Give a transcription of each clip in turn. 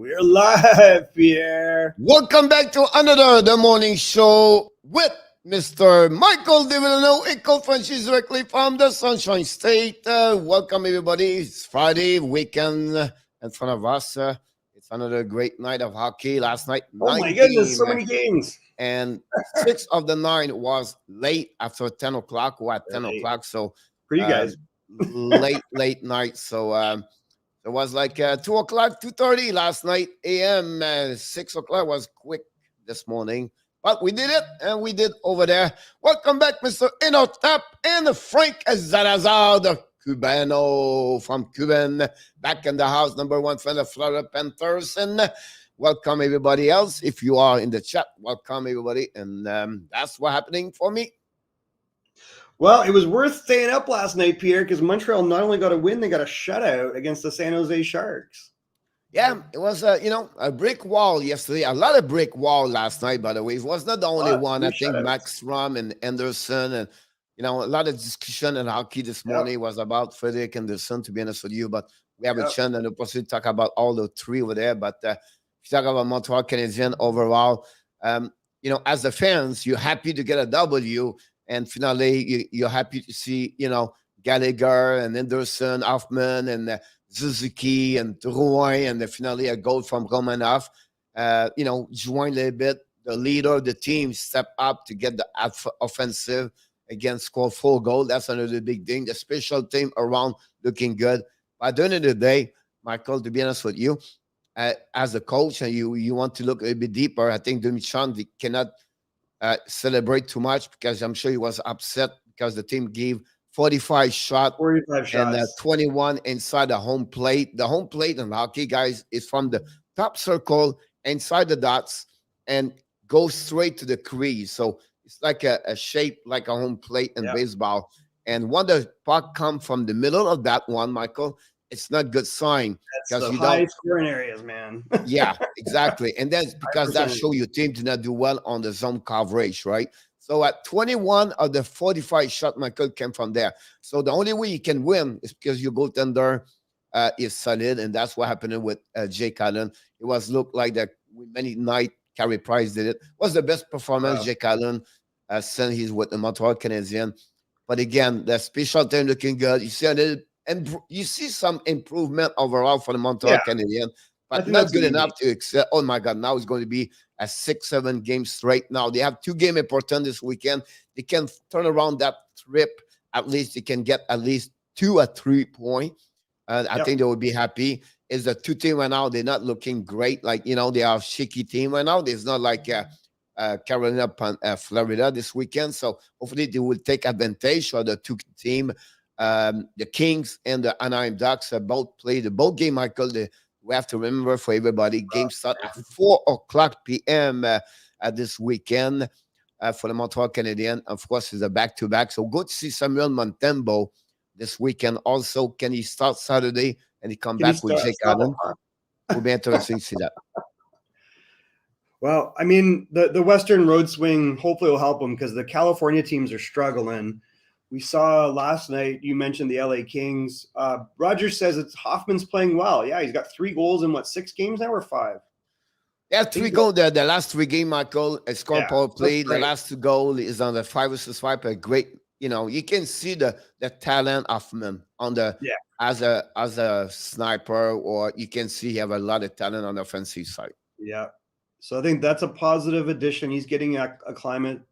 We're live, Pierre. Welcome back to another The Morning Show with Mr. Michael DeVillano, Equal franchise directly from the Sunshine State. Welcome, everybody. It's Friday, weekend in front of us. It's another great night of hockey. Last night, Oh my goodness, so many games. And 6 of the 9 was late after 10 o'clock. We're at 10 o'clock, so for you guys. late night. So it was like 2 o'clock, 2:30 last night a.m. 6 o'clock was quick this morning. But we did it, and we did over there. Welcome back, Mr. Inotap and Frank Zarazar, the Cubano from Cuban, back in the house, number one for the Florida Panthers. And welcome, everybody else. If you are in the chat, welcome, everybody. And that's what's happening for me. Well, it was worth staying up last night, Pierre, because Montreal not only got a win, they got a shutout against the San Jose Sharks. Yeah, it was, a brick wall yesterday. A lot of brick wall last night, by the way. It was not the only one. I think Max Rum and Anderson and, a lot of discussion in hockey this morning was about Frederick Anderson, to be honest with you. But we have a chance and the possibility to talk about all the three over there. But if you talk about Montreal Canadiens overall, as the fans, you're happy to get a W. And finally, you're happy to see, Gallagher and Anderson, Hoffman and Suzuki and Drouin, and finally a goal from Romanov. Join a little bit. The leader of the team step up to get the offensive again, score 4 goals. That's another big thing. The special team around looking good. But at the end of the day, Michael, to be honest with you, as a coach, and you want to look a bit deeper, I think Dumichon cannot celebrate too much because I'm sure he was upset because the team gave 45 shots and 21 inside the home plate. The home plate in hockey, guys, is from the top circle inside the dots and goes straight to the crease. So it's like a shape like a home plate in baseball. And when the puck comes from the middle of that one, Michael, it's not good sign. That's the high scoring areas, man. Yeah, exactly. And that's because that shows your team did not do well on the zone coverage, right? So at 21 of the 45 shot, Michael, came from there. So the only way you can win is because your goaltender is solid, and that's what happened with Jake Allen. It was looked like that many night Carey Price did it. Was the best performance Jake Allen since he's with the Montreal Canadiens. But again, the special team looking good. You see a little, and you see some improvement overall for the Montreal Canadiens, but not good enough to accept. Oh my God, now it's going to be a 6-7 game straight. Now they have 2 games important this weekend. They can turn around that trip. At least they can get at least 2 or 3 points. I think they will be happy. Is the 2 team right now, they're not looking great. Like, they are a shaky team right now. There's not like Carolina, Florida this weekend. So hopefully they will take advantage of the 2 team. The Kings and the Anaheim Ducks both played the both game, Michael. We have to remember for everybody, game start at 4 o'clock p.m. This weekend for the Montreal Canadiens. Of course, it's a back-to-back. So good to see Samuel Montembeault this weekend. Also, can he start Saturday and he come back with Jake Allen? It will be interesting to see that. Well, I mean, the Western road swing hopefully will help them because the California teams are struggling. We saw last night, you mentioned the LA Kings. Rogers says it's Hoffman's playing well. Yeah, he's got 3 goals in 6 games now or 5? Yeah, 3 goals. The last 3 games, Michael, a score power play. The last 2 goals is on the 5 versus 5. A great, you can see the talent of Hoffman on the as a sniper, or you can see he have a lot of talent on the offensive side. Yeah. So I think that's a positive addition. He's getting acclimated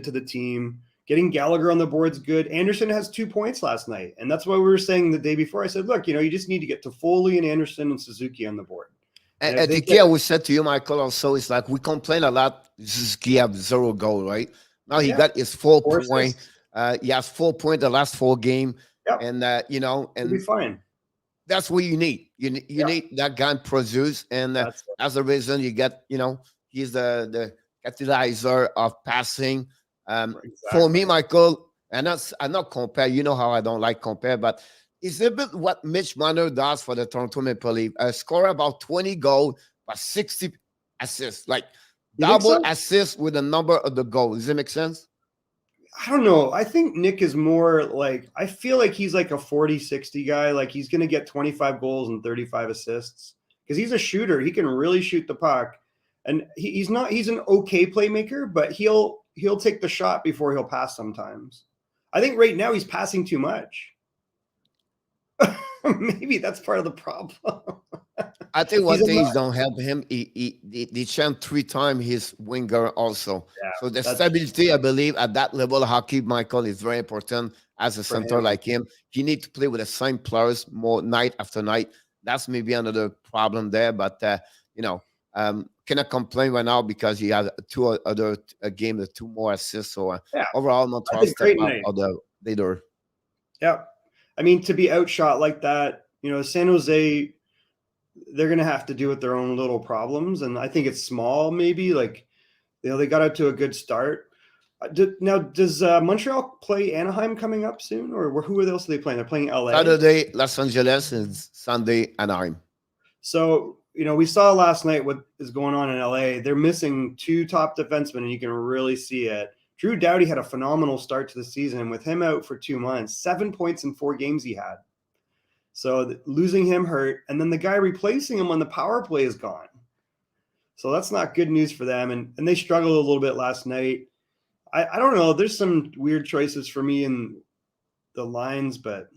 to the team. Getting Gallagher on the board's good. Anderson has 2 points last night. And that's what we were saying the day before. I said, look, you just need to get to Foley and Anderson and Suzuki on the board. And I think we said to you, Michael, also, it's like we complain a lot. Suzuki have 0 goal, right? Now he got his 4 points. He has 4 points the last 4 games. Yep. And, and he'll be fine. That's what you need. You need that guy produce. And that's the reason you get, he's the catalyzer of passing. For me, Michael, and I'm not compare. You know how I don't like compare, but it's a bit what Mitch Marner does for the Toronto Maple Leafs. Score about 20 goals, but 60 assists, like double assists with the number of the goals. Does it make sense? I don't know. I think Nick is more like, I feel like he's like a 40-60 guy. Like he's going to get 25 goals and 35 assists. because he's a shooter. He can really shoot the puck, and he's an okay playmaker, but he'll take the shot before he'll pass sometimes. I think right now he's passing too much. Maybe that's part of the problem. I think one thing don't help him. He changed 3 times his winger also. Yeah, so the stability, I believe, at that level of hockey, Michael, is very important as a center like him. He needs to play with the same players more night after night. That's maybe another problem there, but cannot complain right now because he had 2 other games with 2 more assists. So overall, Montreal step up of the leader. Yeah, I mean, to be outshot like that, San Jose, they're going to have to deal with their own little problems. And I think it's small, maybe like, they got out to a good start. Now, does Montreal play Anaheim coming up soon, or who else are they playing? They're playing LA. Saturday, Los Angeles, and Sunday, Anaheim. So, we saw last night what is going on in LA. They're missing 2 top defensemen, and you can really see it. Drew Doughty had a phenomenal start to the season. With him out for 2 months, 7 points in 4 games he had. So losing him hurt, and then the guy replacing him on the power play is gone. So that's not good news for them, and they struggled a little bit last night. I don't know. There's some weird choices for me in the lines, but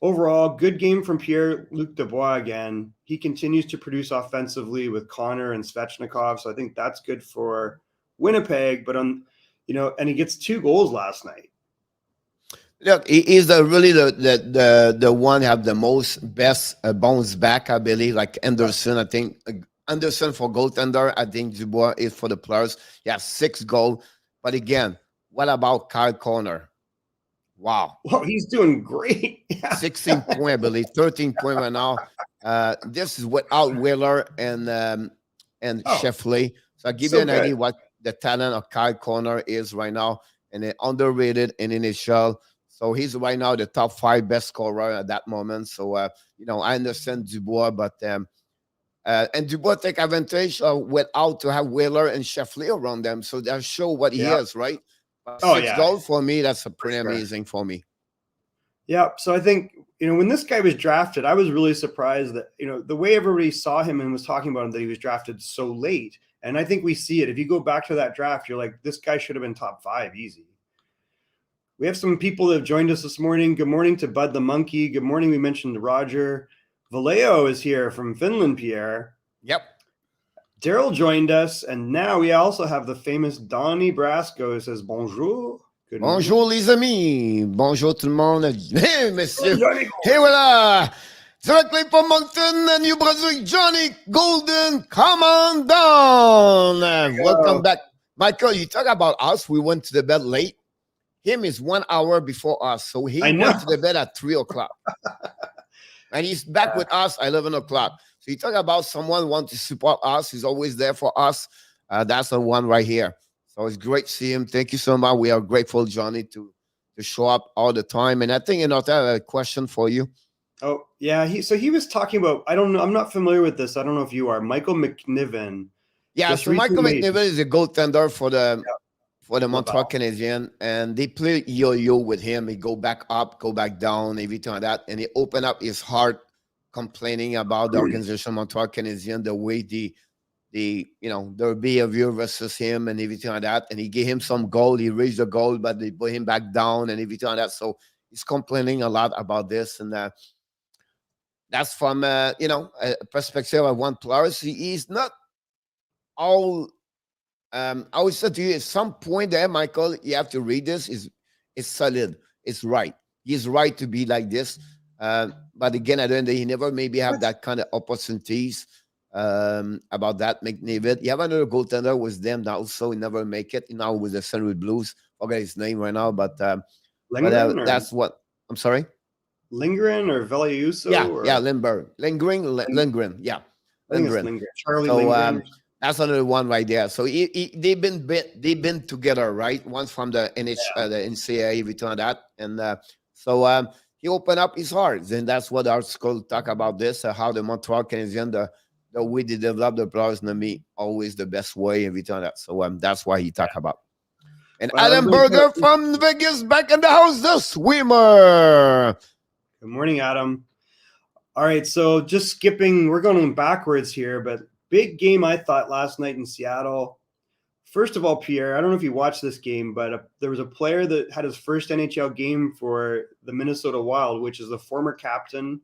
overall, good game from Pierre-Luc Dubois again. He continues to produce offensively with Connor and Svechnikov, so I think that's good for Winnipeg. But and he gets 2 goals last night. Look, he is really the one have the most best bounce back, I believe. Like Anderson, I think Anderson for goaltender. I think Dubois is for the players. He has 6 goals. But again, what about Kyle Connor? Wow. Well, he's doing great. 16 points, I believe, 13 points right now. This is without Wheeler and Sheffley. So I'll give you an idea what the talent of Kyle Connor is right now, and they're underrated in NHL. So he's right now the top 5 best scorer at that moment. So, I understand Dubois, but and Dubois take advantage without to have Wheeler and Sheffley around them. So that show what he is, right? 6 goals for me, that's pretty amazing for me. Yeah. So I think, when this guy was drafted, I was really surprised that, the way everybody saw him and was talking about him, that he was drafted so late. And I think we see it. If you go back to that draft, you're like, this guy should have been top 5 easy. We have some people that have joined us this morning. Good morning to Bud the Monkey. Good morning. We mentioned Roger. Vallejo is here from Finland, Pierre. Yep. Daryl joined us, and now we also have the famous Donnie Brasco who says bonjour. Good bonjour morning. Les amis. Bonjour tout le monde. Hey, monsieur. Hey, voilà. Directly from Moncton, New Brunswick, Johnny Golden. Come on down. Welcome back. Michael, you talk about us. We went to the bed late. Him is 1 hour before us. So he went to the bed at 3 o'clock. And he's back with us at 11 o'clock. So you talk about someone want to support us. He's always there for us. That's the one right here. So it's great to see him. Thank you so much. We are grateful, Johnny, to show up all the time. And I think, I have a question for you. Oh, yeah. He was talking about, I don't know. I'm not familiar with this. I don't know if you are. Michael McNiven. Yeah, so Michael McNiven is a goaltender for the Montreal Canadiens, and they play yo-yo with him. He go back up, go back down, everything like that. And he opened up his heart complaining about the organization Montreal Canadiens, the way their behavior versus him and everything like that. And he gave him some goal. He raised the goal, but they put him back down and everything like that. So he's complaining a lot about this. And that's from, a perspective of one player. He's not all... I would say to you, at some point there, Michael, you have to read this. It's solid. It's right. He's right to be like this. But again, at the end, he never maybe have that kind of opportunities about that. McNiven. You have another goaltender with them now, so he never make it. Now with the St. Louis Blues. Forget his name right now, but that's what. I'm sorry. Lindgren or Valiuso? Yeah, Lindgren. Yeah, Lindgren. Charlie Lindgren. That's another one right there. So they've been together, right? Once from the NCAA, everything like that, and so he opened up his heart, and that's what our school talk about this, how the Montreal Canadiens, the way they develop the players, to me, always the best way, everything like that. So that's why he talk about. And Adam Berger from Vegas back in the house, the swimmer. Good morning, Adam. All right, so just skipping, we're going backwards here, but big game I thought last night in Seattle. First of all, Pierre, I don't know if you watched this game, but there was a player that had his first NHL game for the Minnesota Wild, which is the former captain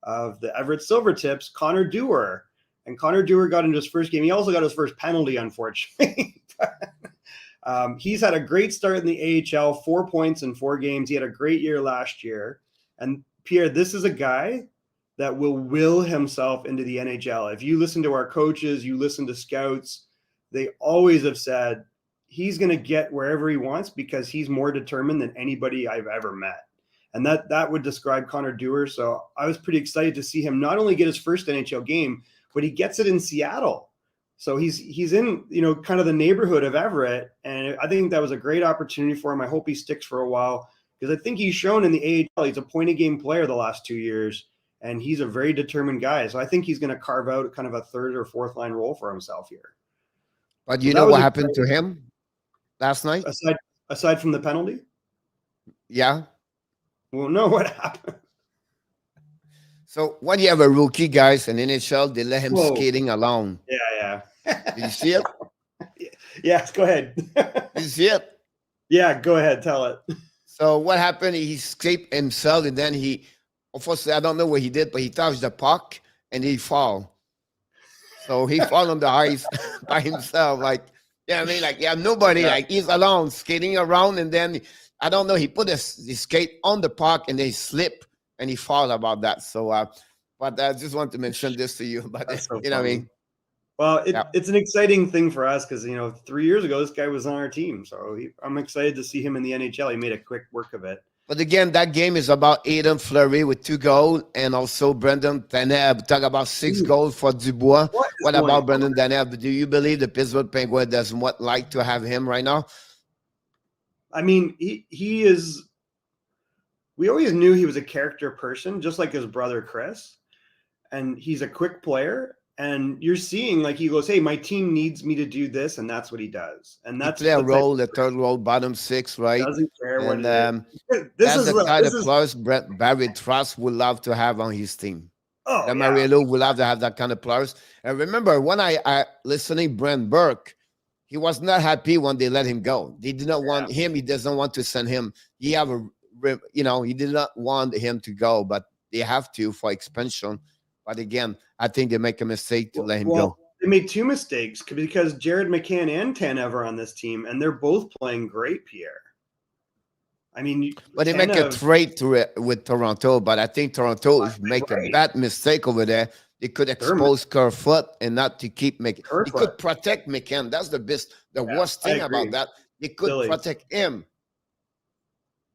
of the Everett Silvertips, Connor Dewar. And Connor Dewar got into his first game. He also got his first penalty, unfortunately. He's had a great start in the AHL, 4 points in 4 games. He had a great year last year. And Pierre, this is a guy that will himself into the NHL. If you listen to our coaches, you listen to scouts, they always have said he's going to get wherever he wants because he's more determined than anybody I've ever met. And that would describe Connor Dewar. So I was pretty excited to see him not only get his first NHL game, but he gets it in Seattle. So he's in, kind of the neighborhood of Everett. And I think that was a great opportunity for him. I hope he sticks for a while because I think he's shown in the AHL, he's a point a game player the last 2 years. And he's a very determined guy. So I think he's going to carve out kind of a third or fourth line role for himself here. But you know what happened to him last night? Aside from the penalty? Yeah. Well, no, what happened? So when you have a rookie, guys, in NHL, they let him skating alone. Yeah. Did you see it? Yes, go ahead. Did you see it? Yeah, go ahead. Tell it. So what happened? He escaped himself, and then unfortunately, I don't know what he did, but he touched the puck, and he fall. So he fall on the ice by himself. Nobody. He's alone, skating around, and then, I don't know, he put his skate on the puck, and they slip, and he fall about that. So, but I just want to mention this to you. But so what I mean? Well, it's an exciting thing for us because, 3 years ago, this guy was on our team. So I'm excited to see him in the NHL. He made a quick work of it. But again, that game is about Aiden Fleury with 2 goals and also Brendan Tanev. Talk about 6 goals for Dubois. What about Brendan Tanev? Do you believe the Pittsburgh Penguins doesn't like to have him right now? I mean, he is. We always knew he was a character person, just like his brother Chris. And he's a quick player. And you're seeing he goes, hey, my team needs me to do this, and that's what he does. And that's he play a role, the third role, bottom 6, right? Doesn't care what it is. That's the kind of players Barry Trotz would love to have on his team. Oh, Mariello would love to have that kind of players. And remember, when I listening Brent Burke, he was not happy when they let him go. They did not want him. He doesn't want to send him. He did not want him to go, but they have to for expansion. But again, I think they make a mistake to let him go. They made 2 mistakes because Jared McCann and Tanev are on this team, and they're both playing great, Pierre. I mean, but they make a trade with Toronto, but I think Toronto make a bad mistake over there. They could expose Kerfoot and not to keep making. They could protect McCann. That's the worst thing about that. They could protect him.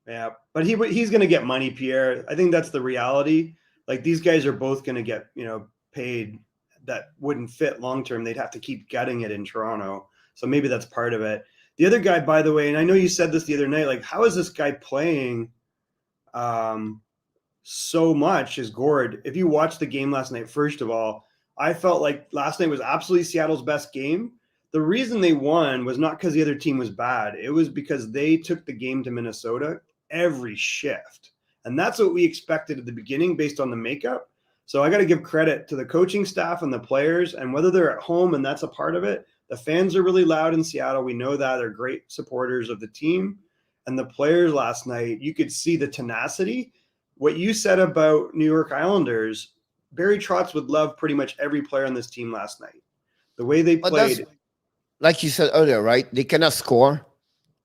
Yeah, but he's going to get money, Pierre. I think that's the reality. These guys are both going to get, paid that wouldn't fit long-term. They'd have to keep gutting it in Toronto. So maybe that's part of it. The other guy, by the way, and I know you said this the other night, how is this guy playing so much is Gord. If you watched the game last night, first of all, I felt like last night was absolutely Seattle's best game. The reason they won was not because the other team was bad. It was because they took the game to Minnesota every shift. And that's what we expected at the beginning based on the makeup. So I got to give credit to the coaching staff and the players, and whether they're at home, and that's a part of it. The fans are really loud in Seattle. We know that. They're great supporters of the team. And the players last night, you could see the tenacity. What you said about New York Islanders, Barry Trotz would love pretty much every player on this team last night. The way they played. Like you said earlier, right? They cannot score,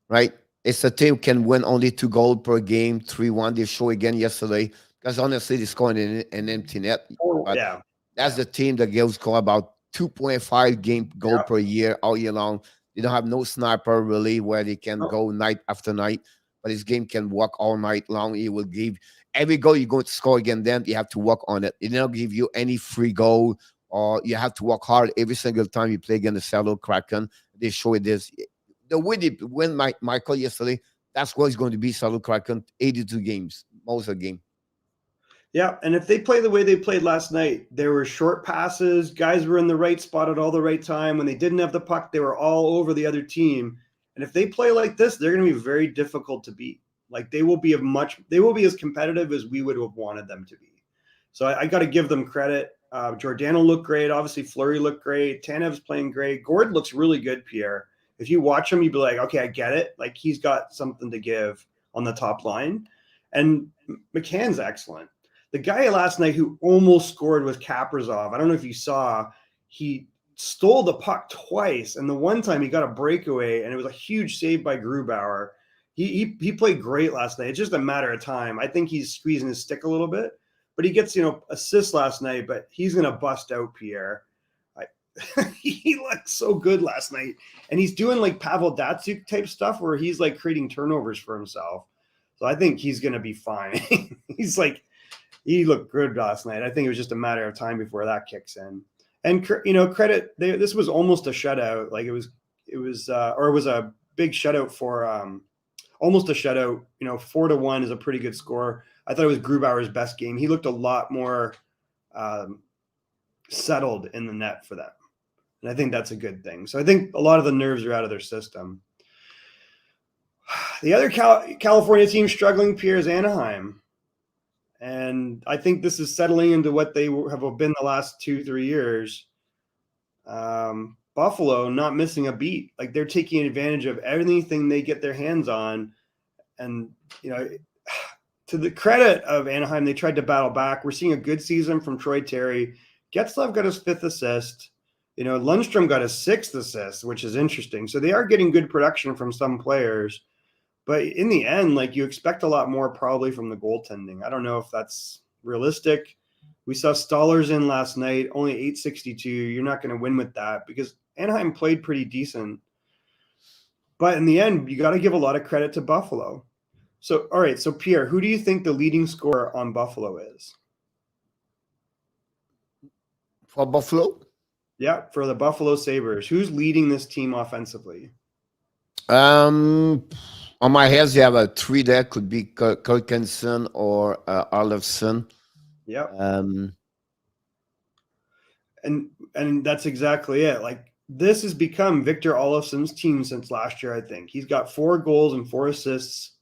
right? It's a team can win only 2 goals per game, 3-1. They show again yesterday because honestly, they scored in an empty net. That's the team that gives score about 2.5 goal per year all year long. They don't have no sniper really where they can go night after night, but this game can work all night long. It will give every goal you're going to score against them. You have to work on it. It don't give you any free goal, or you have to work hard every single time you play against the Seattle Kraken. They show it this. The way they win Michael yesterday, that's what it's going to be Seattle Kraken, 82 games, most of the game. Yeah, and if they play the way they played last night, there were short passes, guys were in the right spot at all the right time. When they didn't have the puck, they were all over the other team. And if they play like this, they're going to be very difficult to beat. They will be as competitive as we would have wanted them to be. So I got to give them credit. Giordano looked great. Obviously, Fleury looked great. Tanev's playing great. Gord looks really good, Pierre. If you watch him, you'd be like, okay, I get it. Like, he's got something to give on the top line. And McCann's excellent. The guy last night who almost scored was Kaprizov. I don't know if you saw, he stole the puck twice. And the one time he got a breakaway, and it was a huge save by Grubauer. He played great last night. It's just a matter of time. I think he's squeezing his stick a little bit. But he gets, assists last night, but he's going to bust out, Pierre. He looked so good last night. And he's doing like Pavel Datsyuk type stuff where he's like creating turnovers for himself. So I think he's going to be fine. He looked good last night. I think it was just a matter of time before that kicks in. And, credit, this was almost a shutout. Like it was a big shutout for almost a shutout. 4-1 is a pretty good score. I thought it was Grubauer's best game. He looked a lot more settled in the net for them. And I think that's a good thing. So I think a lot of the nerves are out of their system. The other California team struggling, Pierre, is Anaheim. And I think this is settling into what they have been the last 2-3 years. Buffalo not missing a beat. Like, they're taking advantage of everything they get their hands on. And, to the credit of Anaheim, they tried to battle back. We're seeing a good season from Troy Terry. Getzlaf got his 5th assist. Lundstrom got his 6th assist, which is interesting. So they are getting good production from some players. But in the end, like, you expect a lot more probably from the goaltending. I don't know if that's realistic. We saw Stollers in last night, only .862. You're not going to win with that because Anaheim played pretty decent. But in the end, you got to give a lot of credit to Buffalo. So, all right. So, Pierre, who do you think the leading scorer on Buffalo is? For Buffalo? Yeah, for the Buffalo Sabres. Who's leading this team offensively? On my head, you have a 3 there. Could be Kirkensen or Arlefson. Yeah. And that's exactly it. Like, this has become Victor Olofsson's team since last year, I think. He's got 4 goals and 4 assists.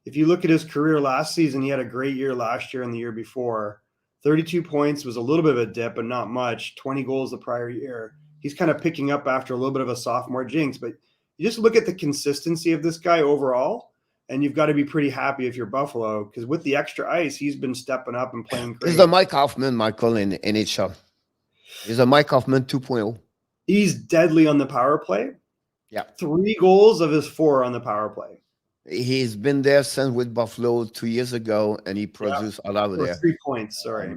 If you look at his career last season, he had a great year last year and the year before. 32 points was a little bit of a dip, but not much. 20 goals the prior year. He's kind of picking up after a little bit of a sophomore jinx, but you just look at the consistency of this guy overall, and you've got to be pretty happy if you're Buffalo, because with the extra ice, he's been stepping up and playing great. He's a Mike Hoffman, Michael, in NHL. He's a Mike Hoffman 2.0. He's deadly on the power play. Yeah. 3 goals of his 4 on the power play. He's been there since with Buffalo 2 years ago, and he produced a lot of there. 3 points, sorry.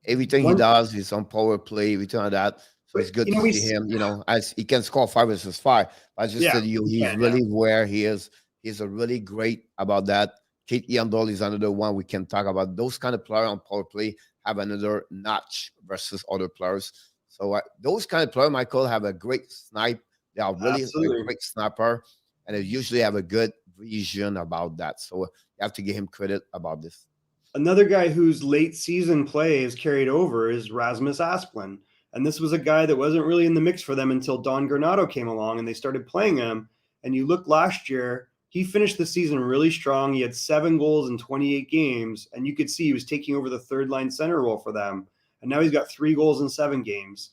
Everything he does is on power play, everything like that. So it's good to see him, as he can score 5 versus 5. I just said he's really where he is. He's a really great about that. Kate Yandel is another one we can talk about. Those kind of players on power play have another notch versus other players. So those kind of players, Michael, have a great snipe. They are really a great sniper, and they usually have a good vision about that. So you have to give him credit about this. Another guy whose late season play is carried over is Rasmus Asplund. And this was a guy that wasn't really in the mix for them until Don Granato came along and they started playing him. And you look last year, he finished the season really strong. He had 7 goals in 28 games. And you could see he was taking over the third line center role for them. And now he's got 3 goals in 7 games.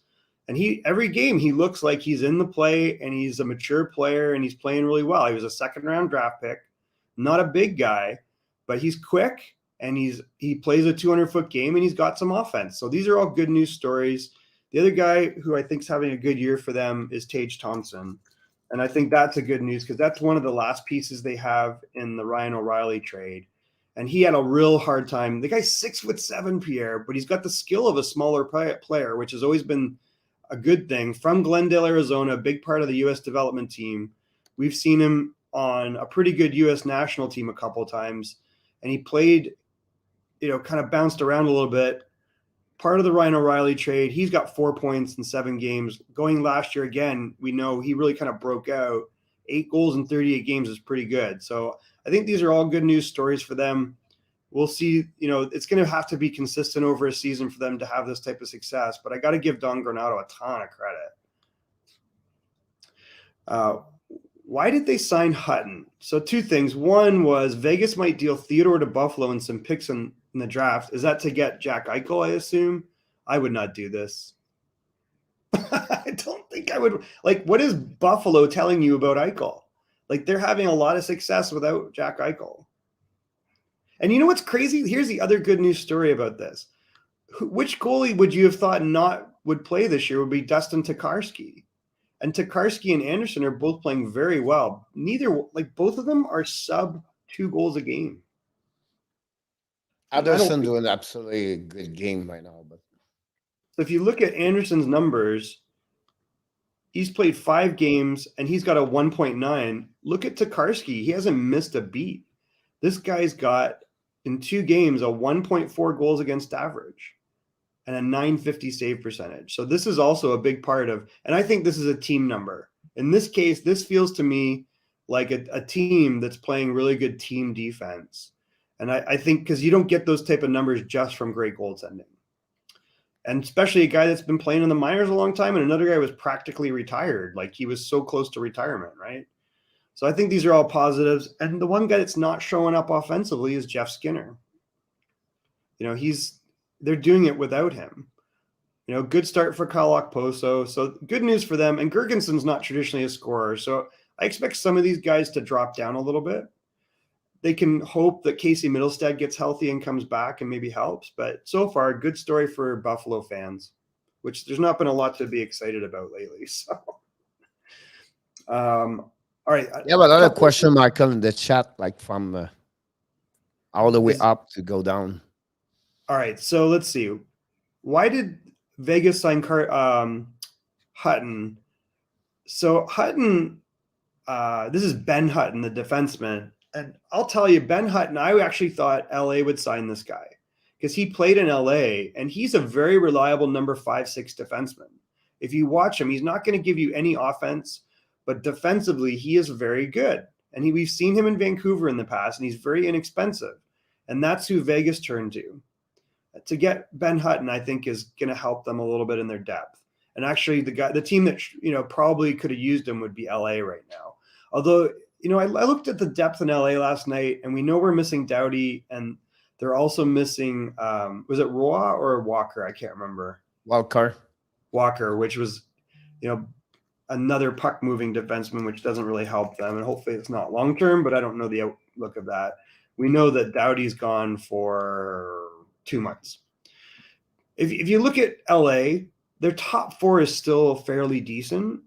And every game he looks like he's in the play and he's a mature player and he's playing really well. He was a 2nd-round draft pick, not a big guy, but he's quick and he plays a 200-foot game and he's got some offense. So these are all good news stories. The other guy who I think is having a good year for them is Tage Thompson. And I think that's a good news because that's one of the last pieces they have in the Ryan O'Reilly trade. And he had a real hard time. The guy's 6'7", Pierre, but he's got the skill of a smaller player, which has always been a good thing. From Glendale, Arizona, a big part of the U.S. development team. We've seen him on a pretty good U.S. national team a couple of times. And he played, kind of bounced around a little bit. Part of the Ryan O'Reilly trade, he's got 4 points in 7 games. Going last year again, we know he really kind of broke out. 8 goals in 38 games is pretty good. So I think these are all good news stories for them. We'll see, it's going to have to be consistent over a season for them to have this type of success. But I got to give Don Granato a ton of credit. Why did they sign Hutton? So 2 things. One was Vegas might deal Theodore to Buffalo and some picks in in the draft. Is that to get Jack Eichel, I assume? I would not do this. I don't think I would. Like, what is Buffalo telling you about Eichel? Like, they're having a lot of success without Jack Eichel. And you know what's crazy? Here's the other good news story about this. Which goalie would you have thought not would play this year would be Dustin Tokarski? And Tokarski and Anderson are both playing very well. Both of them are sub 2 goals a game. Anderson doing absolutely a good game right now. But so if you look at Anderson's numbers, he's played 5 games and he's got a 1.9. Look at Tokarski. He hasn't missed a beat. This guy's got, in 2 games, a 1.4 goals against average and a 950 save percentage. So this is also a big part of, and I think this is a team number. In this case, this feels to me like a team that's playing really good team defense. And I think because you don't get those type of numbers just from great goaltending. And especially a guy that's been playing in the minors a long time, and another guy was practically retired. Like, he was so close to retirement, right? So I think these are all positives. And the one guy that's not showing up offensively is Jeff Skinner. You know, they're doing it without him. You know, good start for Kyle Okposo. So good news for them. And Gergenson's not traditionally a scorer. So I expect some of these guys to drop down a little bit. They can hope that Casey Middlestad gets healthy and comes back and maybe helps. But so far, a good story for Buffalo fans, which there's not been a lot to be excited about lately. So, all right. Yeah, but another question, Michael, in the chat, like from all the way up to go down. All right. So let's see. Why did Vegas sign Hutton? So Hutton, this is Ben Hutton, the defenseman. And I'll tell you, Ben Hutton, I actually thought LA would sign this guy because he played in LA and he's a very reliable number 5-6 defenseman. If you watch him, he's not going to give you any offense, but defensively, he is very good. And we've seen him in Vancouver in the past, and he's very inexpensive. And that's who Vegas turned to. To get Ben Hutton, I think, is going to help them a little bit in their depth. And actually, the team that probably could have used him would be LA right now. Although, I looked at the depth in LA last night, and we know we're missing Doughty, and they're also missing, was it Roy or Walker? I can't remember. Walker, which was, another puck-moving defenseman, which doesn't really help them. And hopefully it's not long-term, but I don't know the outlook of that. We know that Doughty's gone for 2 months. If you look at LA, their top 4 is still fairly decent.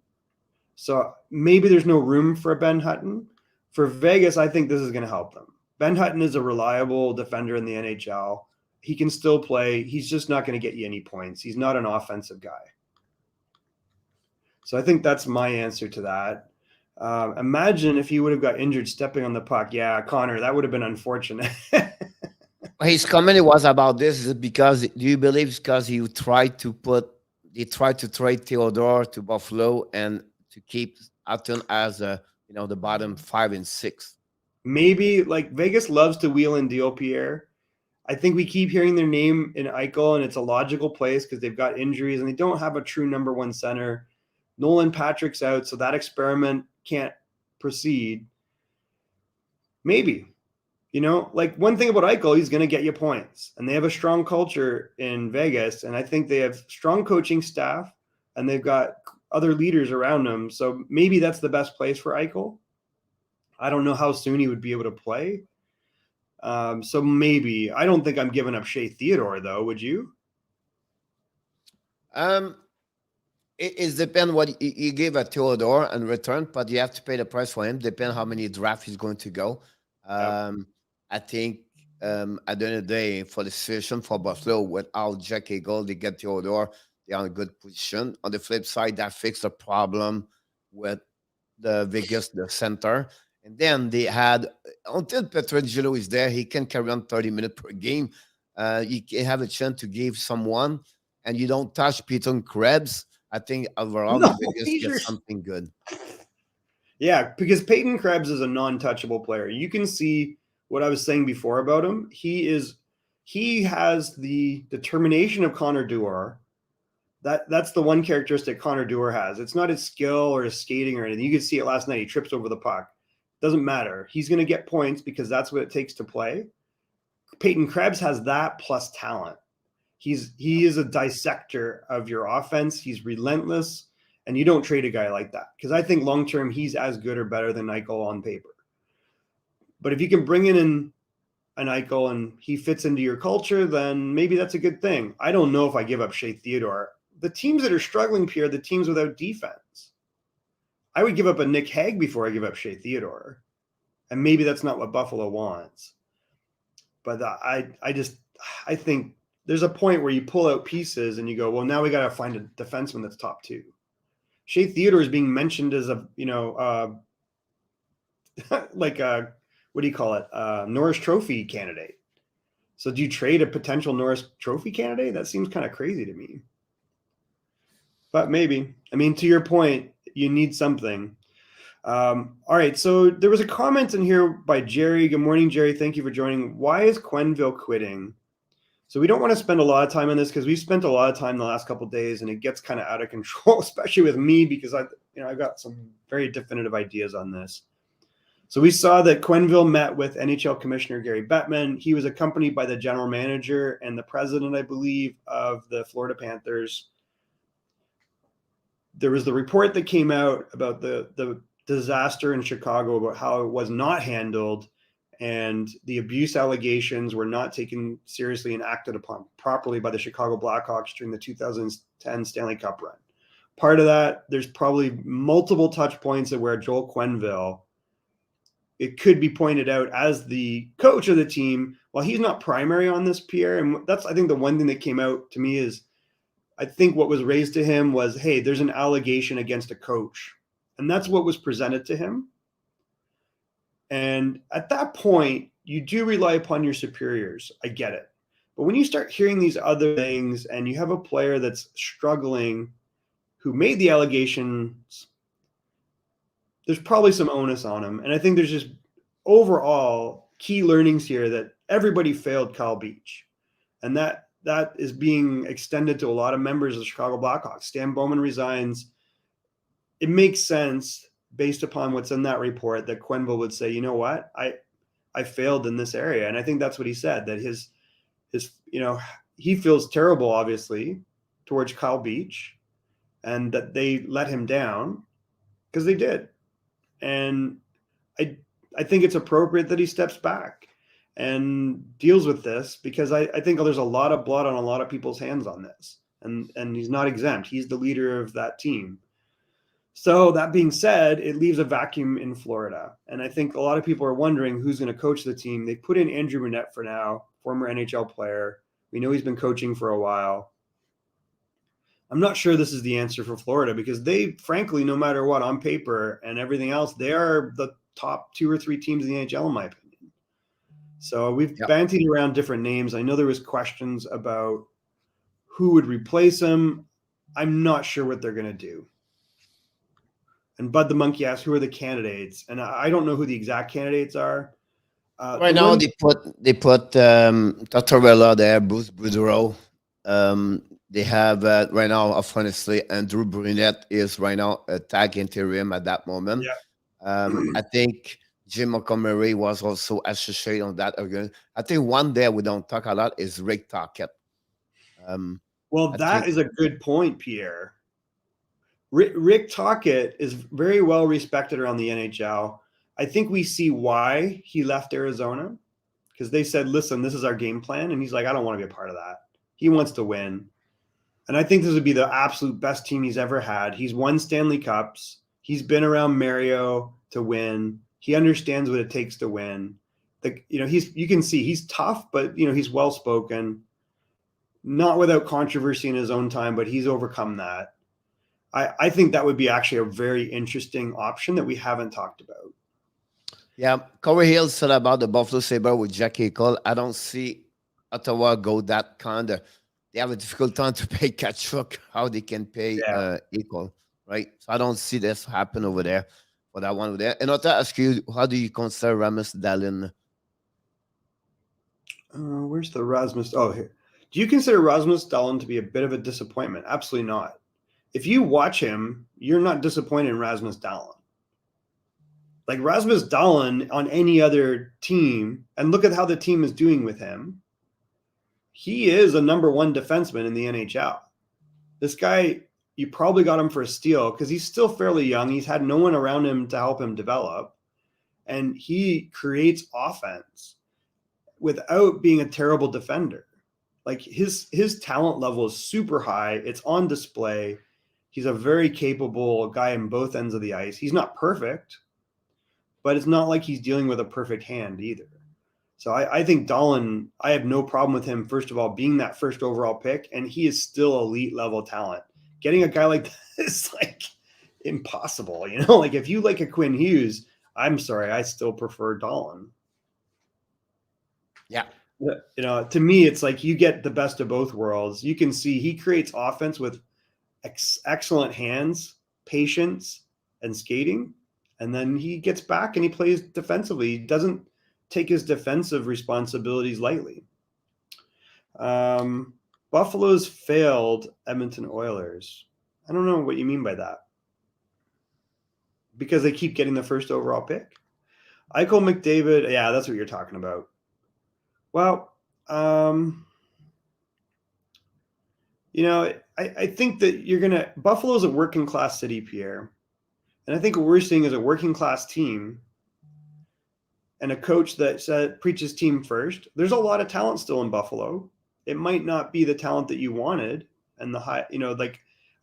So maybe there's no room for a Ben Hutton. For Vegas, I think this is going to help them. Ben Hutton is a reliable defender in the NHL. He can still play. He's just not going to get you any points. He's not an offensive guy. So I think that's my answer to that. Imagine if he would have got injured stepping on the puck. Yeah, Connor, that would have been unfortunate. His comment was about this is because, do you believe it's because he tried to trade Theodore to Buffalo and to keep Hutton as the bottom 5 and 6? Maybe, like, Vegas loves to wheel in Diopierre. I think we keep hearing their name in Eichel, and it's a logical place because they've got injuries and they don't have a true number 1 center. Nolan Patrick's out, so that experiment can't proceed. Maybe. One thing about Eichel, he's going to get you points. And they have a strong culture in Vegas, and I think they have strong coaching staff, and they've got other leaders around them. So maybe that's the best place for Eichel. I don't know how soon he would be able to play. So maybe. I don't think I'm giving up Shea Theodore, though. Would you? It depends what you give a Theodore in return, but you have to pay the price for him. Depends how many draft he's going to go. I think at the end of the day, for the situation for Buffalo, without Jack Eichel, they get Theodore. They're in a good position. On the flip side, that fixed the problem with the Vegas, the center. And then they had, until Pietrangelo is there, he can carry on 30 minutes per game. You can have a chance to give someone, and you don't touch Peyton Krebs. I think overall, Vegas gets something good. Yeah, because Peyton Krebs is a non-touchable player. You can see what I was saying before about him. He has the determination of Connor Dewar. That's the one characteristic Connor Dewar has. It's not his skill or his skating or anything. You could see it last night. He trips over the puck. Doesn't matter. He's going to get points because that's what it takes to play. Peyton Krebs has that plus talent. He is a dissector of your offense. He's relentless, and you don't trade a guy like that because I think long term he's as good or better than Eichel on paper. But if you can bring in an Eichel and he fits into your culture, then maybe that's a good thing. I don't know if I give up Shea Theodore. The teams that are struggling, Pierre, are the teams without defense. I would give up a Nick Hague before I give up Shea Theodore. And maybe that's not what Buffalo wants. But I think there's a point where you pull out pieces and you go, well, now we got to find a defenseman that's top 2. Shea Theodore is being mentioned as a, like a, what do you call it? Norris Trophy candidate. So do you trade a potential Norris Trophy candidate? That seems kind of crazy to me. But maybe. I mean, to your point, you need something. All right. So there was a comment in here by Jerry. Good morning, Jerry. Thank you for joining. Why is Quenneville quitting? So we don't want to spend a lot of time on this because we've spent a lot of time the last couple of days and it gets kind of out of control, especially with me because I've got some very definitive ideas on this. So we saw that Quenneville met with NHL Commissioner Gary Bettman. He was accompanied by the general manager and the president, I believe, of the Florida Panthers. There was the report that came out about the disaster in Chicago, about how it was not handled and the abuse allegations were not taken seriously and acted upon properly by the Chicago Blackhawks during the 2010 Stanley Cup run. Part of that, there's probably multiple touch points of where Joel Quenneville, it could be pointed out as the coach of the team, while he's not primary on this, Pierre. And that's, I think, the one thing that came out to me is, I think what was raised to him was, hey, there's an allegation against a coach. And that's what was presented to him. And at that point, you do rely upon your superiors. I get it. But when you start hearing these other things and you have a player that's struggling who made the allegations, there's probably some onus on him. And I think there's just overall key learnings here that everybody failed Kyle Beach. And that is being extended to a lot of members of the Chicago Blackhawks. Stan Bowman resigns. It makes sense based upon what's in that report that Quenneville would say, you know what, I failed in this area. And I think that's what he said, that his he feels terrible, obviously, towards Kyle Beach and that they let him down because they did. And I think it's appropriate that he steps back and deals with this because I think there's a lot of blood on a lot of people's hands on this. And he's not exempt. He's the leader of that team. So that being said, it leaves a vacuum in Florida. And I think a lot of people are wondering who's going to coach the team. They put in Andrew Brunette for now, former NHL player. We know he's been coaching for a while. I'm not sure this is the answer for Florida because they, frankly, no matter what, on paper and everything else, they are the top 2 or 3 teams in the NHL, in my opinion. So we've bantied around different names. I know there was questions about who would replace him. I'm not sure what they're going to do. And Bud the Monkey asked, who are the candidates? And I don't know who the exact candidates are. Right now, they put Tortorella there, Bruce Boudreau. They have right now, honestly, Andrew Brunette is right now a tag interim at that moment. Yeah. I think Jim Montgomery was also associated on that again. I think one there we don't talk a lot is Rick Tocchet. Well, that is a good point, Pierre. Rick Tocchet is very well respected around the NHL. I think we see why he left Arizona because they said, listen, this is our game plan. And he's like, I don't want to be a part of that. He wants to win. And I think this would be the absolute best team he's ever had. He's won Stanley Cups. He's been around Mario to win. He understands what it takes to win. You can see he's tough, but he's well-spoken, not without controversy in his own time, but he's overcome that. I think that would be actually a very interesting option that we haven't talked about. Yeah, Corey Hill said about the Buffalo Sabre with Jack Eichel. I don't see Ottawa go that kind of. They have a difficult time to pay Kachuk, how they can pay Eichel, right? So I don't see this happen over there for that one over there. And I'll ask you, how do you consider Rasmus Dahlin? Where's the Rasmus? Oh, here. Do you consider Rasmus Dahlin to be a bit of a disappointment? Absolutely not. If you watch him, you're not disappointed in Rasmus Dahlin. Like Rasmus Dahlin on any other team, and look at how the team is doing with him. He is a number one defenseman in the NHL. This guy, you probably got him for a steal because he's still fairly young. He's had no one around him to help him develop. And he creates offense without being a terrible defender. Like his talent level is super high. It's on display. He's a very capable guy in both ends of the ice. He's not perfect, but it's not like he's dealing with a perfect hand either. So I think Dahlin, I have no problem with him, first of all, being that first overall pick, and he is still elite level talent. Getting a guy like this is like impossible, you know? Like if you like a Quinn Hughes, I'm sorry, I still prefer Dahlin. Yeah. You know, to me, it's like you get the best of both worlds. You can see he creates offense with excellent hands, patience, and skating. And then he gets back and he plays defensively. He doesn't take his defensive responsibilities lightly. Buffalo's failed Edmonton Oilers. I don't know what you mean by that. Because they keep getting the first overall pick. Eichel McDavid, yeah, that's what you're talking about. Well, you know, I think that Buffalo's a working class city, Pierre. And I think what we're seeing is a working class team and a coach that preaches team first. There's a lot of talent still in Buffalo. It might not be the talent that you wanted. And I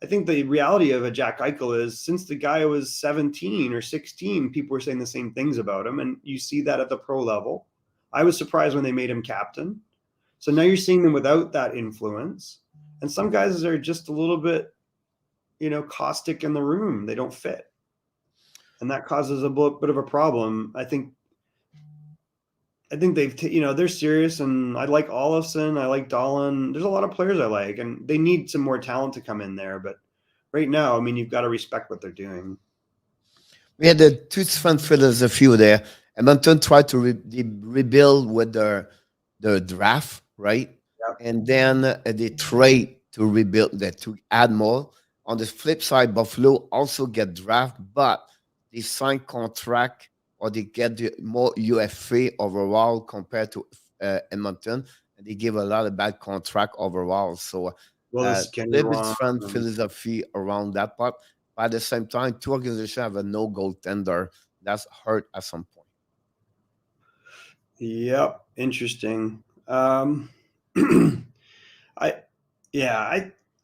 think the reality of a Jack Eichel is since the guy was 17 or 16, people were saying the same things about him. And you see that at the pro level. I was surprised when they made him captain. So now you're seeing them without that influence. And some guys are just a little bit, you know, caustic in the room. They don't fit. And that causes a bit of a problem. I think they've, they're serious, and I like Olofsson. I like Dahlin. There's a lot of players I like, and they need some more talent to come in there. But right now, I mean, you've got to respect what they're doing. We had the two different philosophy there. Edmonton tried to rebuild with the draft, right? Yep. And then they trade to rebuild that, to add more. On the flip side, Buffalo also get draft, but they sign contract or they get more UFA overall compared to Edmonton, and they give a lot of bad contract overall. So this little bit different philosophy around that part. But at the same time, two organizations have a no goaltender. That's hurt at some point. Yep, interesting.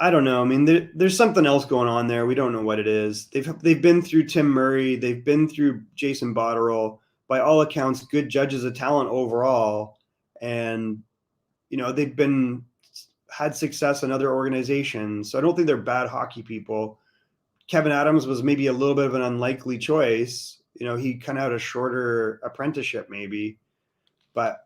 I don't know. I mean, there's something else going on there. We don't know what it is. They've been through Tim Murray. They've been through Jason Botterill. By all accounts, good judges of talent overall. And, you know, they've had success in other organizations. So I don't think they're bad hockey people. Kevin Adams was maybe a little bit of an unlikely choice. You know, he kind of had a shorter apprenticeship maybe. But,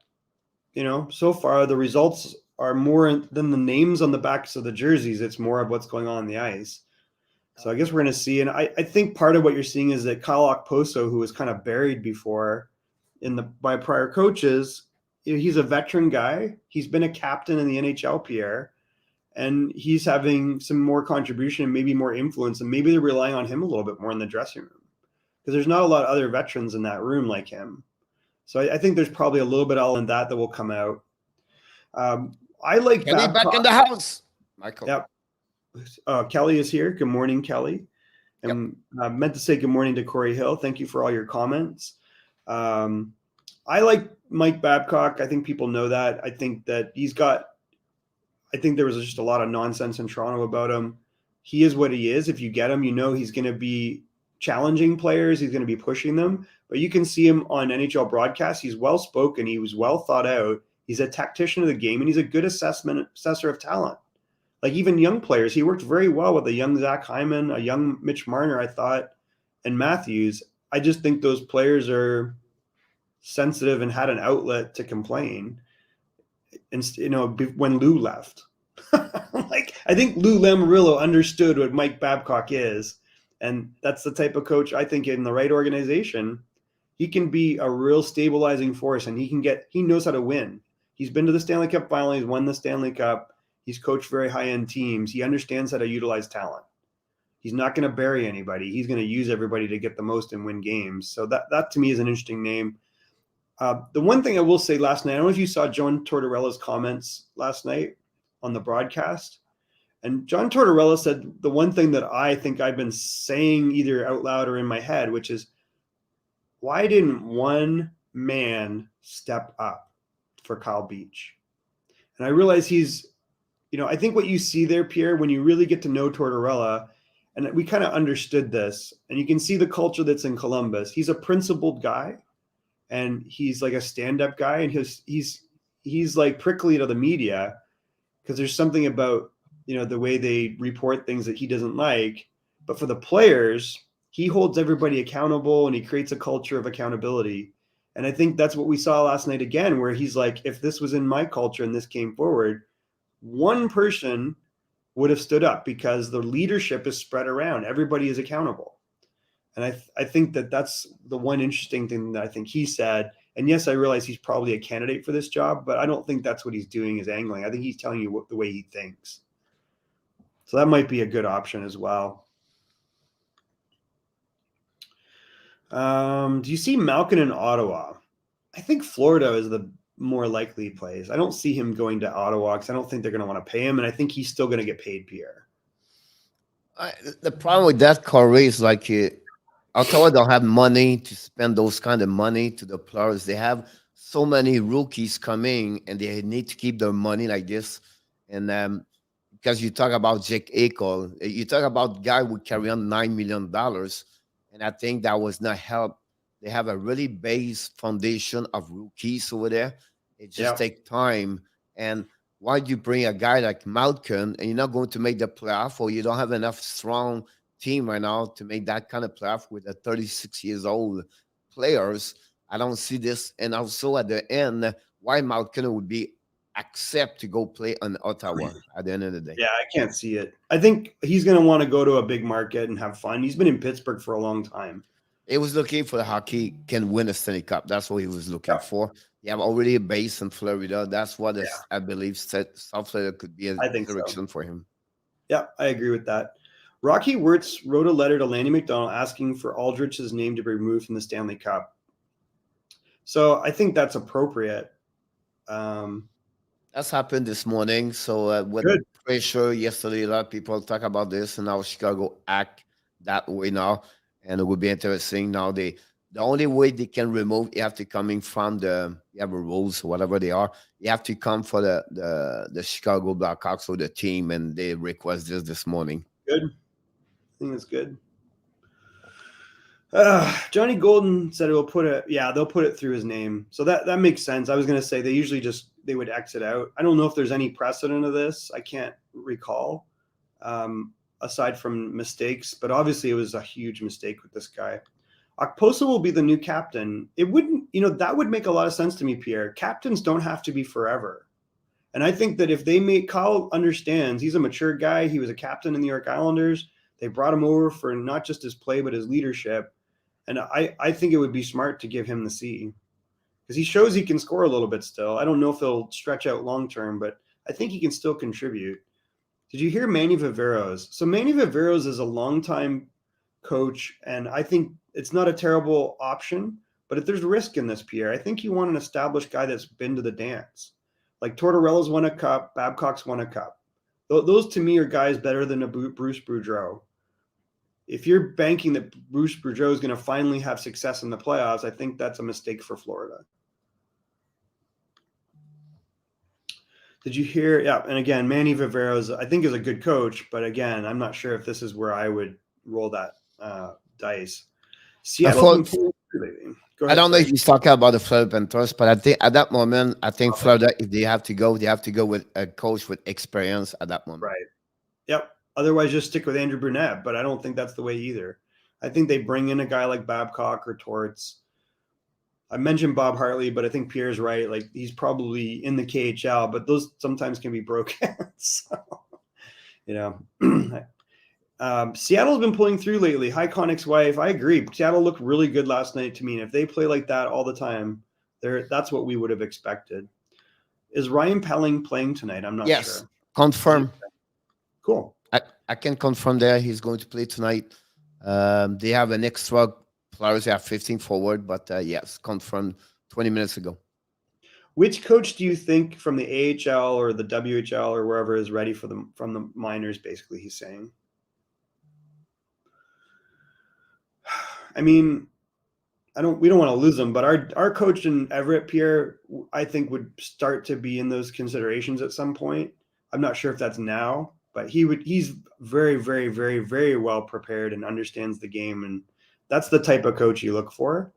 you know, so far the results are more than the names on the backs of the jerseys. It's more of what's going on the ice. So I guess we're going to see. And I think part of what you're seeing is that Kyle Okposo, who was kind of buried before by prior coaches, he's a veteran guy. He's been a captain in the NHL, Pierre, and he's having some more contribution and maybe more influence. And maybe they're relying on him a little bit more in the dressing room because there's not a lot of other veterans in that room like him. So I think there's probably a little bit all in that will come out. I like Kelly back in the house, Michael. Yep. Kelly is here. Good morning, Kelly. And I meant to say good morning to Corey Hill. Thank you for all your comments. I like Mike Babcock. I think people know that. I think that I think there was just a lot of nonsense in Toronto about him. He is what he is. If you get him, you know he's going to be challenging players. He's going to be pushing them. But you can see him on NHL broadcasts. He's well-spoken. He was well thought out. He's a tactician of the game, and he's a good assessor of talent. Like even young players, he worked very well with a young Zach Hyman, a young Mitch Marner, I thought, and Matthews. I just think those players are sensitive and had an outlet to complain. And when Lou left, I think Lou Lamoriello understood what Mike Babcock is, and that's the type of coach I think in the right organization, he can be a real stabilizing force, and he knows how to win. He's been to the Stanley Cup final. He's won the Stanley Cup. He's coached very high-end teams. He understands how to utilize talent. He's not going to bury anybody. He's going to use everybody to get the most and win games. So that to me is an interesting name. The one thing I will say last night, I don't know if you saw John Tortorella's comments last night on the broadcast. And John Tortorella said the one thing that I think I've been saying either out loud or in my head, which is, why didn't one man step up for Kyle Beach? And I realize he's, I think what you see there, Pierre, when you really get to know Tortorella, and we kind of understood this, and you can see the culture that's in Columbus. He's a principled guy, and he's like a stand-up guy, and he's like prickly to the media because there's something about, the way they report things that he doesn't like. But for the players, he holds everybody accountable, and he creates a culture of accountability. And I think that's what we saw last night again, where he's like, if this was in my culture and this came forward, one person would have stood up because the leadership is spread around. Everybody is accountable. And I think that's the one interesting thing that I think he said. And yes, I realize he's probably a candidate for this job, but I don't think that's what he's doing is angling. I think he's telling you the way he thinks. So that might be a good option as well. Do you see Malkin in Ottawa? I think Florida is the more likely place. I don't see him going to Ottawa because I don't think they're going to want to pay him, and I think he's still going to get paid, Pierre. The problem with that, Corey, is like Ottawa don't have money to spend those kind of money to the players. They have so many rookies coming, and they need to keep their money like this. And because you talk about Jake Eichel, you talk about guy who carry on $9 million, and I think that was not help. They have a really base foundation of rookies over there. It just takes time. And why do you bring a guy like Malkin and you're not going to make the playoff, or you don't have enough strong team right now to make that kind of playoff with a 36 years old players? I don't see this. And also at the end, why Malkin would be accept to go play in Ottawa at the end of the day. Yeah, I can't see it. I think he's going to want to go to a big market and have fun. He's been in Pittsburgh for a long time. He was looking for the hockey can win a Stanley Cup. That's what he was looking for. You have already a base in Florida. That's what I believe South Florida could be a direction for him. Yeah, I agree with that. Rocky Wirtz wrote a letter to Lanny McDonald asking for Aldrich's name to be removed from the Stanley Cup. So I think that's appropriate. That's happened this morning. So with pressure yesterday, a lot of people talk about this, and now Chicago act that way now. And it would be interesting. Now the only way they can remove, you have to coming from you have rules, whatever they are. You have to come for the Chicago Blackhawks or the team, and they request this morning. Good. I think that's good. Johnny Golden said they'll put it through his name. So that makes sense. I was going to say they would exit out. I don't know if there's any precedent of this. I can't recall. Aside from mistakes, but obviously it was a huge mistake with this guy. Okposo will be the new captain. It wouldn't, that would make a lot of sense to me, Pierre. Captains don't have to be forever. And I think that if Kyle understands, he's a mature guy. He was a captain in the New York Islanders. They brought him over for not just his play, but his leadership. And I think it would be smart to give him the C because he shows he can score a little bit still. I don't know if he'll stretch out long-term, but I think he can still contribute. Did you hear Manny Viveros? So Manny Viveros is a longtime coach, and I think it's not a terrible option. But if there's risk in this, Pierre, I think you want an established guy that's been to the dance. Like Tortorella's won a cup, Babcock's won a cup. Those to me are guys better than a Bruce Boudreau. If you're banking that Bruce Boudreau is going to finally have success in the playoffs, I think that's a mistake for Florida. Did you hear? Yeah, and again, Manny Viveros, I think, is a good coach, but again, I'm not sure if this is where I would roll that dice. Seattle. I don't know if he's talking about the Florida Panthers, but I think at that moment, Florida, if they have to go with a coach with experience at that moment. Right. Yep. Otherwise, just stick with Andrew Brunette, but I don't think that's the way either. I think they bring in a guy like Babcock or Torts. I mentioned Bob Hartley, but I think Pierre's right. Like, he's probably in the KHL, but those sometimes can be broken. So, Seattle's been pulling through lately. Hi, Connick's wife. I agree. Seattle looked really good last night to me. And if they play like that all the time, that's what we would have expected. Is Ryan Pelling playing tonight? I'm not sure. Confirm. Cool. I can confirm that he's going to play tonight. They have an extra players. They have 15 forward, but yes, confirmed 20 minutes ago. Which coach do you think from the AHL or the WHL or wherever is ready for them from the minors? Basically, he's saying. I mean, we don't want to lose them, but our coach in Everett, Pierre, I think would start to be in those considerations at some point. I'm not sure if that's now, but he's very, very, very, very well prepared and understands the game, and that's the type of coach you look for.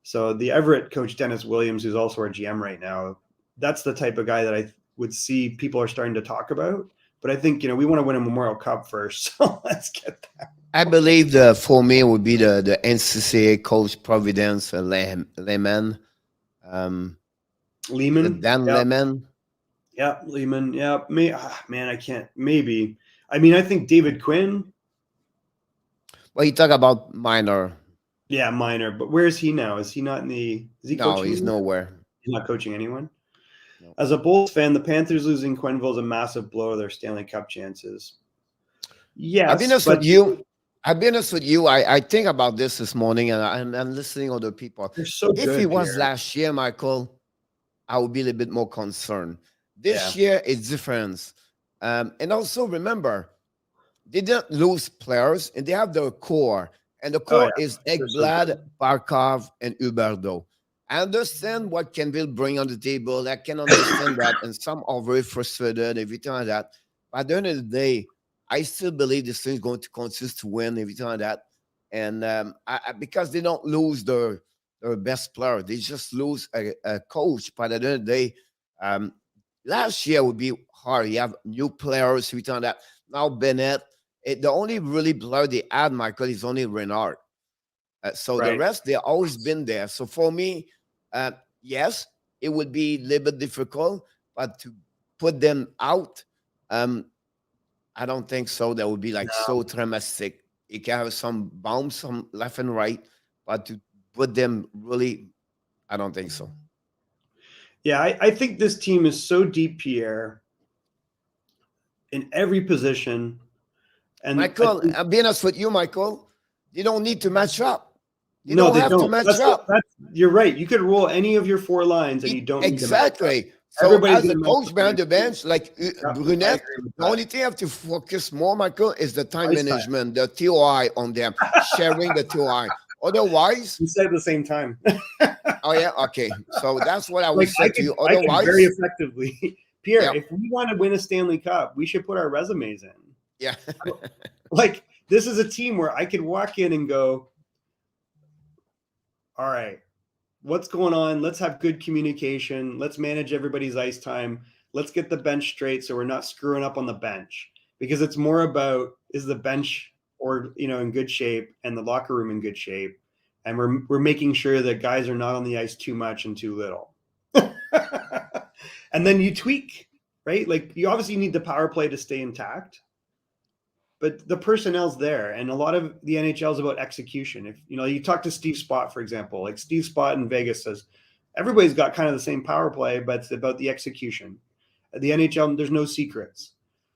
So the Everett coach, Dennis Williams, who's also our GM right now, that's the type of guy that I would see people are starting to talk about. But I think, we want to win a Memorial Cup first. So let's get that. I believe for me would be the NCCA coach Providence Lehman. Lehman? Dan Yep. Lehman. Yeah, Lehman. Yeah, man, I can't. Maybe. I mean, I think David Quinn. Well, you talk about minor. Yeah, minor. But where is he now? Is he not in the? Is he No, coaching? he's nowhere. He's not coaching anyone. No. As a Bulls fan, the Panthers losing Quenneville is a massive blow to their Stanley Cup chances. Yes, I've been honest with you. I've been honest with you. I think about this morning, and I'm listening to other people. They're so if good it was here. last year, Michael, I would be a little bit more concerned. This year, it's different. And also remember, they didn't lose players, and they have their core. And the core is Ekblad, Barkov, and Huberdeau. I understand what Quenneville bring on the table. I can understand that. And some are very frustrated, everything like that. But at the end of the day, I still believe this thing is going to consist to win, everything like that. And because they don't lose their best player, they just lose a coach. But at the end of the day, last year would be hard. You have new players, everything like that. Now Bennett. The only really player they add, Michael, is only Renard. So the rest, they've always been there. So for me, yes, it would be a little bit difficult, but to put them out, I don't think so. That would be so dramatic. You can have some bounce, some left and right, but to put them really, I don't think so. Yeah, I think this team is so deep, Pierre, in every position. And Michael, I'm being honest with you, Michael. You don't need to match up. They don't have to match up. You're right. You could roll any of your four lines, and you don't exactly. So as a coach behind the bench, like Brunette, the only thing you have to focus more, Michael, is the time management, the TOI on them, sharing the TOI. Otherwise, you said at the same time. Oh yeah, okay. So that's what I would say to you. Otherwise, very effectively, Pierre, if we want to win a Stanley Cup, we should put our resumes in. Yeah. This is a team where I could walk in and go, all right, what's going on? Let's have good communication. Let's manage everybody's ice time. Let's get the bench straight so we're not screwing up on the bench, because it's more about, is the bench in good shape and the locker room in good shape, and we're making sure that guys are not on the ice too much and too little. And then you tweak, right? You obviously need the power play to stay intact, but the personnel's there, and a lot of the NHL is about execution. If you talk to Steve Spott, for example, Steve Spott in Vegas says everybody's got kind of the same power play, but it's about the execution. At the NHL, there's no secrets.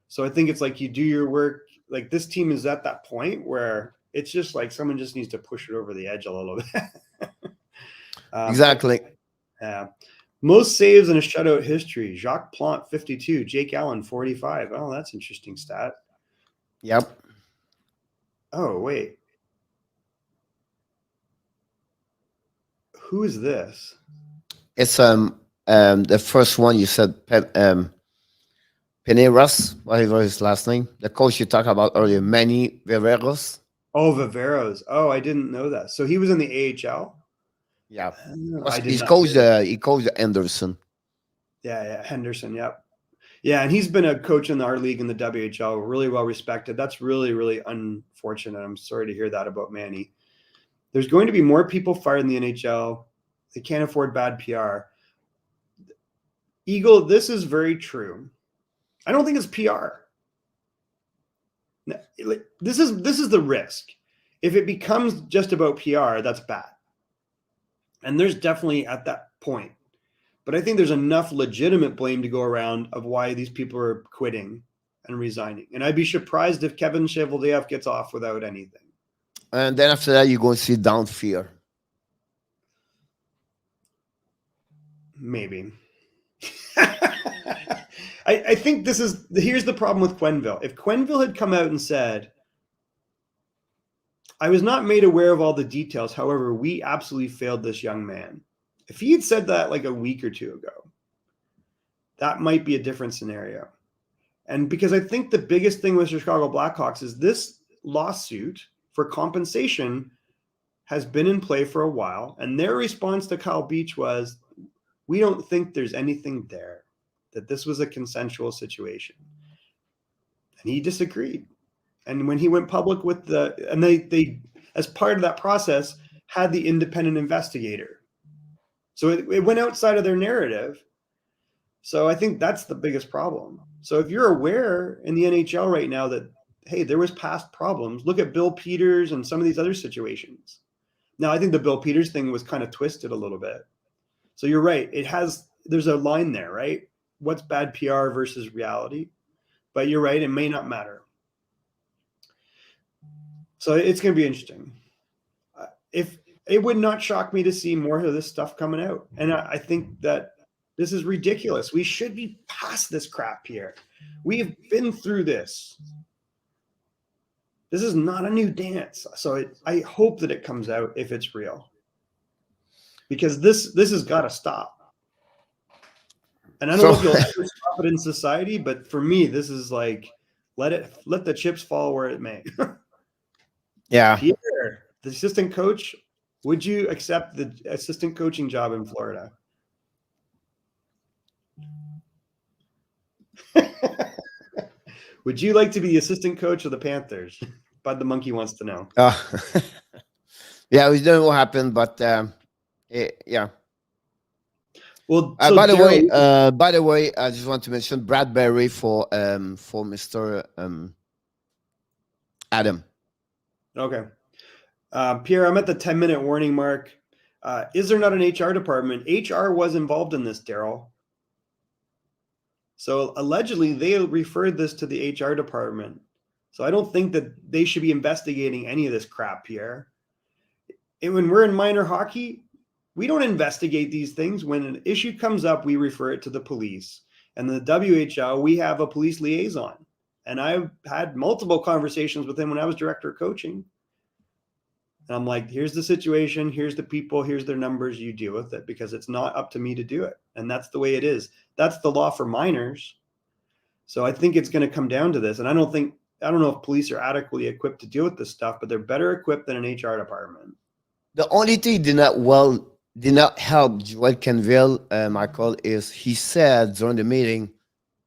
So I think it's you do your work. This team is at that point where it's just someone just needs to push it over the edge a little bit. Exactly. Yeah. Most saves in a shutout history: Jacques Plante 52, Jake Allen 45. Oh, that's an interesting stat. Yep. Oh, wait. Who is this? It's the first one you said, Peneras, whatever his last name. The coach you talked about earlier, Manny Viveros. Oh, Viveros. Oh, I didn't know that. So he was in the AHL? Yeah. He coached Anderson. Yeah, Henderson, yep. Yeah, and he's been a coach in our league in the WHL, really well respected. That's really, really unfortunate. I'm sorry to hear that about Manny. There's going to be more people fired in the NHL. They can't afford bad PR. Eagle, this is very true. I don't think it's PR. This is the risk. If it becomes just about PR, that's bad. And there's definitely at that point. But I think there's enough legitimate blame to go around of why these people are quitting. and resigning. And I'd be surprised if Kevin Cheveldayoff gets off without anything. And then after that, you're going to see down fear. Maybe. I think here's the problem with Quenneville. If Quenneville had come out and said, I was not made aware of all the details. However, we absolutely failed this young man. If he had said that like a week or two ago, that might be a different scenario. And because I think the biggest thing with the Chicago Blackhawks is this lawsuit for compensation has been in play for a while. And their response to Kyle Beach was, we don't think there's anything there, that this was a consensual situation. And he disagreed. And when he went public with they as part of that process, had the independent investigator. So it went outside of their narrative. So I think that's the biggest problem. So if you're aware in the NHL right now that, hey, there was past problems, look at Bill Peters and some of these other situations. Now, I think the Bill Peters thing was kind of twisted a little bit. So you're right. There's a line there, right? What's bad PR versus reality? But you're right. It may not matter. So it's going to be interesting. If it would not shock me to see more of this stuff coming out. And I think that this is ridiculous. We should be past this crap here. We've been through this. This is not a new dance. So I hope that it comes out if it's real. Because this has got to stop. And I don't know if you'll ever stop it in society, but for me, this is like, let the chips fall where it may. Yeah. Pierre, the assistant coach, would you accept the assistant coaching job in Florida? Would you like to be the assistant coach of the Panthers? Bud the Monkey wants to know. Yeah, we don't know what happened, but yeah. Well, so by the way, I just want to mention Bradbury for Mr. Adam. Okay. Pierre, I'm at the 10-minute warning mark. Is there not an HR department? HR was involved in this, Daryl. So allegedly, they referred this to the HR department. So I don't think that they should be investigating any of this crap, Pierre. And when we're in minor hockey, we don't investigate these things. When an issue comes up, we refer it to the police. And the WHL, we have a police liaison. And I've had multiple conversations with him when I was director of coaching. And I'm like, here's the situation, here's the people, here's their numbers, you deal with it, because it's not up to me to do it. And that's the way it is. That's the law for minors. So I think it's going to come down to this. And I don't know if police are adequately equipped to deal with this stuff, but they're better equipped than an HR department. The only thing did not help Joel Quenneville, Michael, is he said during the meeting,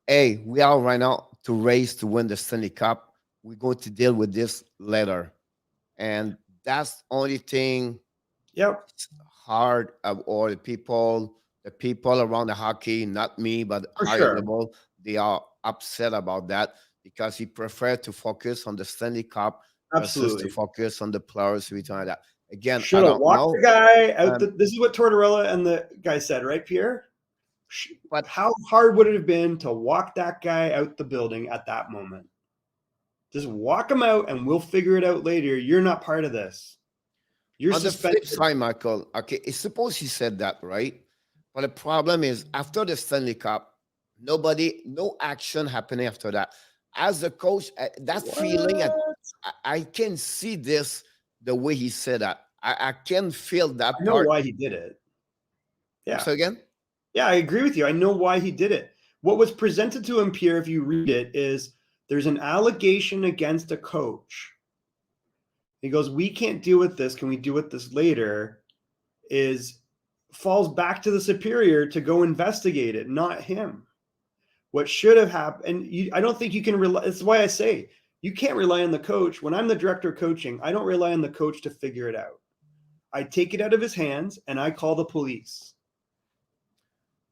hey, we are right now to race to win the Stanley Cup. We're going to deal with this later. And that's the only thing hard of all the people around the hockey, not me, but higher level, they are upset about that because he preferred to focus on the Stanley Cup versus to focus on the players, everything like that. Again, should have walked the guy out. This is what Tortorella and the guy said, right, Pierre? But how hard would it have been to walk that guy out the building at that moment? Just walk him out and we'll figure it out later. You're not part of this. You're on suspended. the flip side, Michael, okay, suppose he said that, right? But the problem is after the Stanley Cup, no action happening after that. As a coach, that feeling, I can see this the way he said that. I can feel that I know why he did it. Yeah. So again? Yeah, I agree with you. I know why he did it. What was presented to him, Pierre, if you read it, is there's an allegation against a coach. He goes, we can't deal with this. Can we deal with this later? Falls back to the superior to go investigate it, not him. What should have happened, and I don't think you can rely. That's why I say you can't rely on the coach. When I'm the director of coaching, I don't rely on the coach to figure it out. I take it out of his hands and I call the police.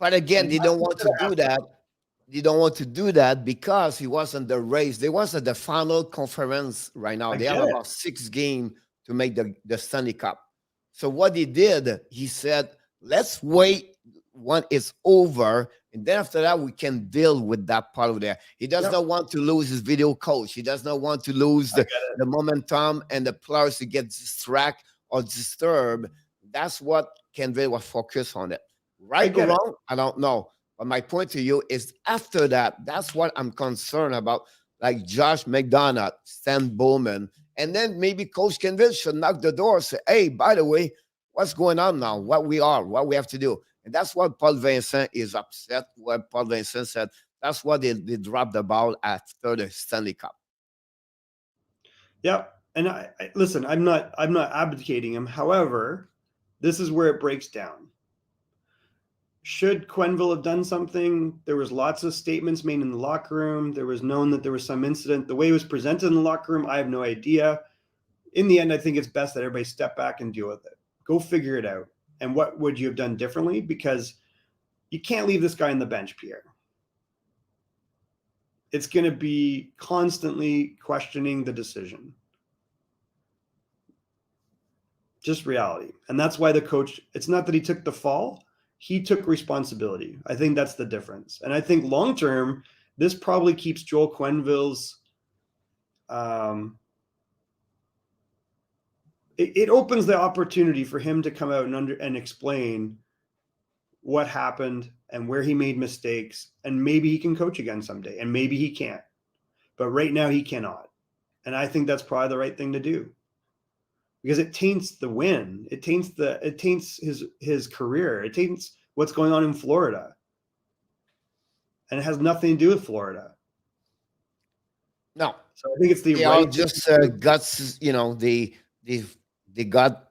But again, they don't want to do that. They don't want to do that because he wasn't the race. They wasn't the final conference right now. They have about 6 games to make the Stanley Cup. So what he did, he said, let's wait when it's over, and then after that we can deal with that part of there. He does not want to lose his video coach. He does not want to lose the momentum and the players to get distracted or disturbed. That's what Quenneville was focused on it. Right or wrong, I don't know. But my point to you is after that, that's what I'm concerned about. Like Josh McDonough, Stan Bowman, and then maybe Coach Quenneville should knock the door and say, hey, by the way, what's going on now? What we have to do. And that's what Paul Vincent is upset. What Paul Vincent said, that's why they dropped the ball after the Stanley Cup. Yeah. And I listen, I'm not advocating him. However, this is where it breaks down. Should Quenneville have done something? There was lots of statements made in the locker room. There was known that there was some incident. The way it was presented in the locker room, I have no idea. In the end, I think it's best that everybody step back and deal with it. Go figure it out. And what would you have done differently? Because you can't leave this guy on the bench, Pierre. It's going to be constantly questioning the decision. Just reality. And that's why the coach, it's not that he took the fall. He took responsibility. I think that's the difference. And I think long-term, this probably keeps Joel Quenneville's, it opens the opportunity for him to come out and explain what happened and where he made mistakes. And maybe he can coach again someday, and maybe he can't. But right now he cannot. And I think that's probably the right thing to do. Because it taints the win. It taints his career. It taints what's going on in Florida. And it has nothing to do with Florida. No. So I think it's the they right all just guts, they got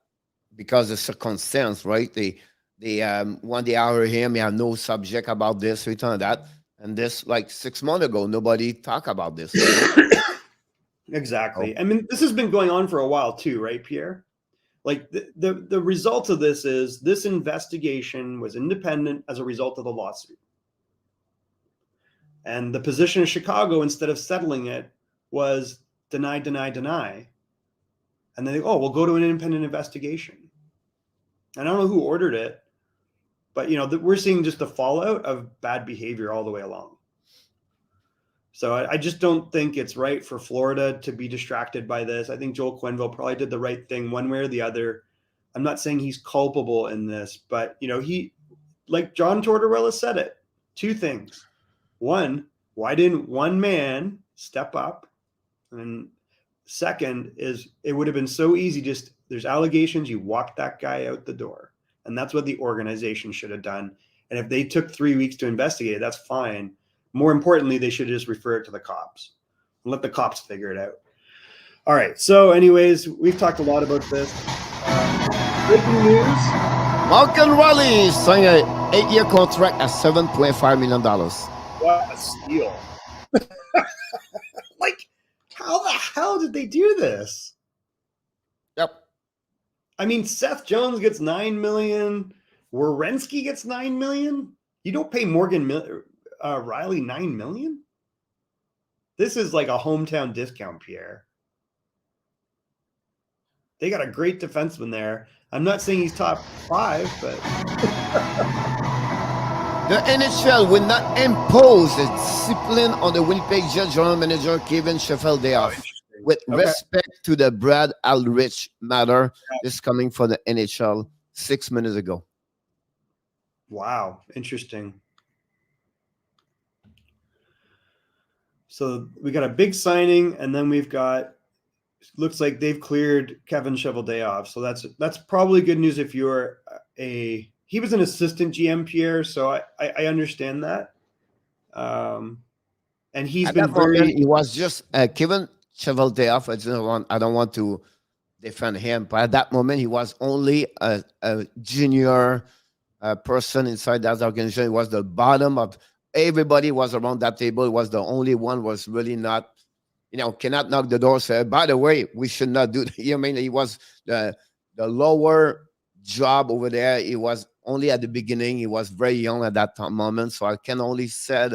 because of circumstance, right? They when they hire him, he had no subject about this, return that. And this like 6 months ago, nobody talked about this. Exactly. I mean, this has been going on for a while too, right, Pierre? Like the result of this is this investigation was independent as a result of the lawsuit. And the position of Chicago, instead of settling it, was deny, deny, deny. And then we'll go to an independent investigation. And I don't know who ordered it, but we're seeing just the fallout of bad behavior all the way along. So I just don't think it's right for Florida to be distracted by this. I think Joel Quenneville probably did the right thing one way or the other. I'm not saying he's culpable in this, but he, like John Tortorella said it, two things. One, why didn't one man step up? And second is it would have been so easy. Just there's allegations, you walk that guy out the door. And that's what the organization should have done. And if they took 3 weeks to investigate it, that's fine. More importantly, they should just refer it to the cops and let the cops figure it out. All right. So anyways, we've talked a lot about this. Breaking news. Malcolm Riley signed an 8-year contract at $7.5 million. What a steal. Like, how the hell did they do this? Yep. I mean, Seth Jones gets $9 million. Werenski gets $9 million. You don't pay Morgan Riley $9 million. This is like a hometown discount, Pierre. They got a great defenseman there. I'm not saying he's top 5, but the NHL will not impose a discipline on the Winnipeg Jets general manager Kevin Sheffield day off. With respect to the Brad Aldrich matter, this is coming from the NHL 6 minutes ago. Wow, interesting. So we got a big signing, and then we've got, looks like they've cleared Kevin Cheveldayoff. So that's probably good news if you're he was an assistant GM, Pierre, so I understand that. And he's been he was just Kevin Cheveldayoff. I don't want to defend him, but at that moment he was only a junior person inside that organization. He was the bottom of everybody was around that table. He was the only one was really not, cannot knock the door. Say, by the way, we should not do that. I mean, he was the lower job over there. He was only at the beginning. He was very young at that moment. So I can only say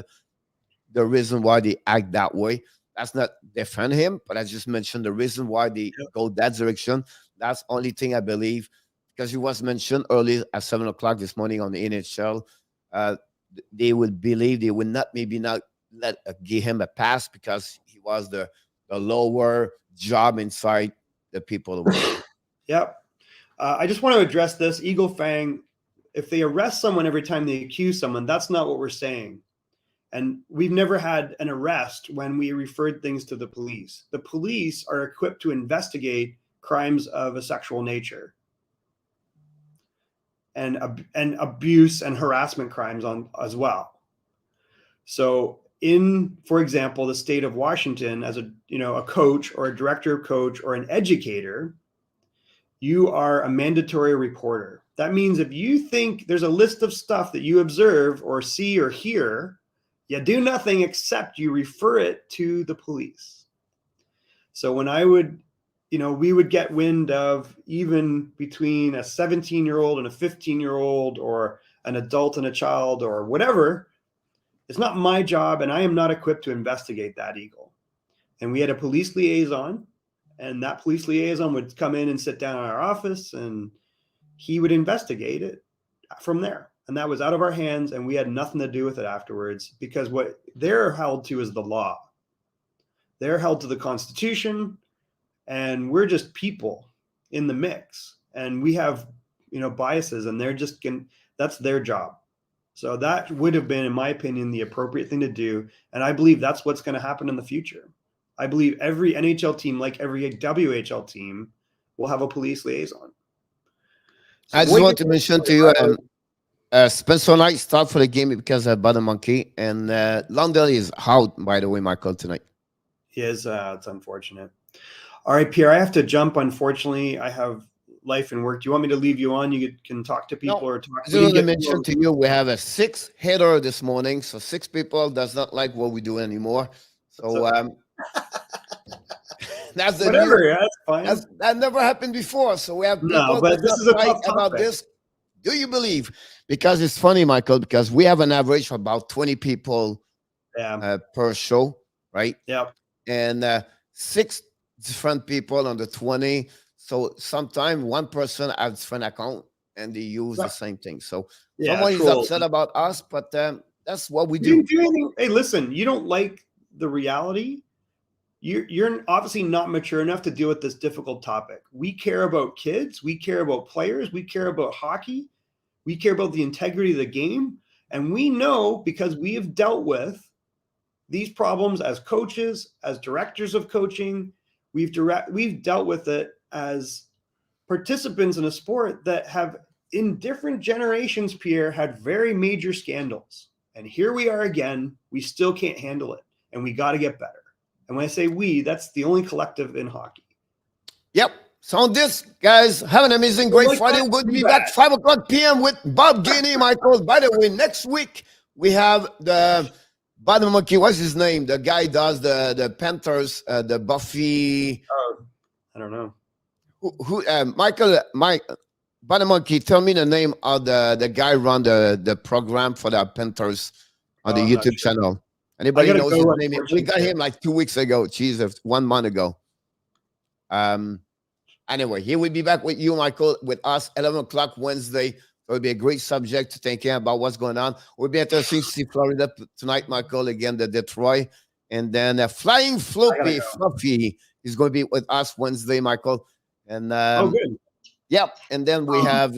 the reason why they act that way. That's not defend him, but I just mentioned the reason why they go that direction. That's the only thing I believe, because he was mentioned early at 7 o'clock this morning on the NHL. they would believe they would not maybe not let give him a pass because he was the lower job inside the people. Yep. I just want to address this. Eagle Fang, if they arrest someone every time they accuse someone, that's not what we're saying. And we've never had an arrest when we referred things to the police. The police are equipped to investigate crimes of a sexual nature and abuse and harassment crimes as well. So in, for example, the state of Washington, as a coach or a director of coach or an educator, you are a mandatory reporter. That means if you think there's a list of stuff that you observe or see or hear, you do nothing except you refer it to the police. So when we would get wind of, even between a 17-year-old and a 15-year-old or an adult and a child or whatever, it's not my job, and I am not equipped to investigate that, Eagle. And we had a police liaison, and that police liaison would come in and sit down in our office, and he would investigate it from there. And that was out of our hands, and we had nothing to do with it afterwards, because what they're held to is the law. They're held to the Constitution, and we're just people in the mix. And we have, biases, and that's their job. So that would have been, in my opinion, the appropriate thing to do. And I believe that's what's going to happen in the future. I believe every NHL team, like every WHL team, will have a police liaison. So I just want to mention to you, Spencer Knight start for the game because of Bottom Monkey, and Lundell is out, by the way, Michael, tonight. He is. It's unfortunate. All right, Pierre, I have to jump. Unfortunately, I have life and work. Do you want me to leave you on? You can talk to people or talk. I just want to mention to you, we have a 6-hitter this morning, so 6 people does not like what we do anymore. So that's the whatever. New, yeah, that's fine. That never happened before. So we have people no, but this is a right about this. Do you believe? Because it's funny, Michael, because we have an average of about 20 people per show, right? Yeah. And 6 different people on the 20. So sometimes one person has different account and they use the same thing. So someone is upset about us, but that's what we do. Hey, listen, you don't like the reality. You're obviously not mature enough to deal with this difficult topic. We care about kids. We care about players. We care about hockey. We care about the integrity of the game. And we know, because we have dealt with these problems as coaches, as directors of coaching, we've dealt with it as participants in a sport that have, in different generations, Pierre, had very major scandals. And here we are again. We still can't handle it. And we got to get better. And when I say we, that's the only collective in hockey. Yep. So on this, guys, have an amazing, great Friday. We're going to be back 5 o'clock p.m. with Bob Gainey, Michael. By the way, next week, we have the Bottom Monkey. What's his name? The guy does the Panthers, the Buffy. I don't know. Mike, Bottom Monkey, tell me the name of the guy run the program for the Panthers on the YouTube channel. Anybody knows his name? We got him like 2 weeks ago. Jesus, 1 month ago. Anyway, he will be back with you, Michael, with us 11 o'clock Wednesday. So it'll be a great subject to thinking about what's going on. We'll be interesting to see Florida tonight, Michael, again, the Detroit. And then Flying Fluffy is going to be with us Wednesday, Michael. And good. Yep. And then we have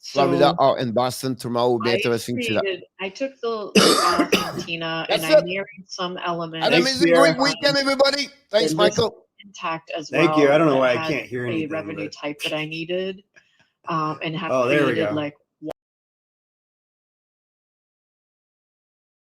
Florida and Boston tomorrow will be interesting to that. I took the Argentina and I married some elements. An amazing great weekend, everybody. Thanks, Michael. Intact as well. Thank you. I don't know why I can't hear anything. A revenue type that I needed, and have there we created go. like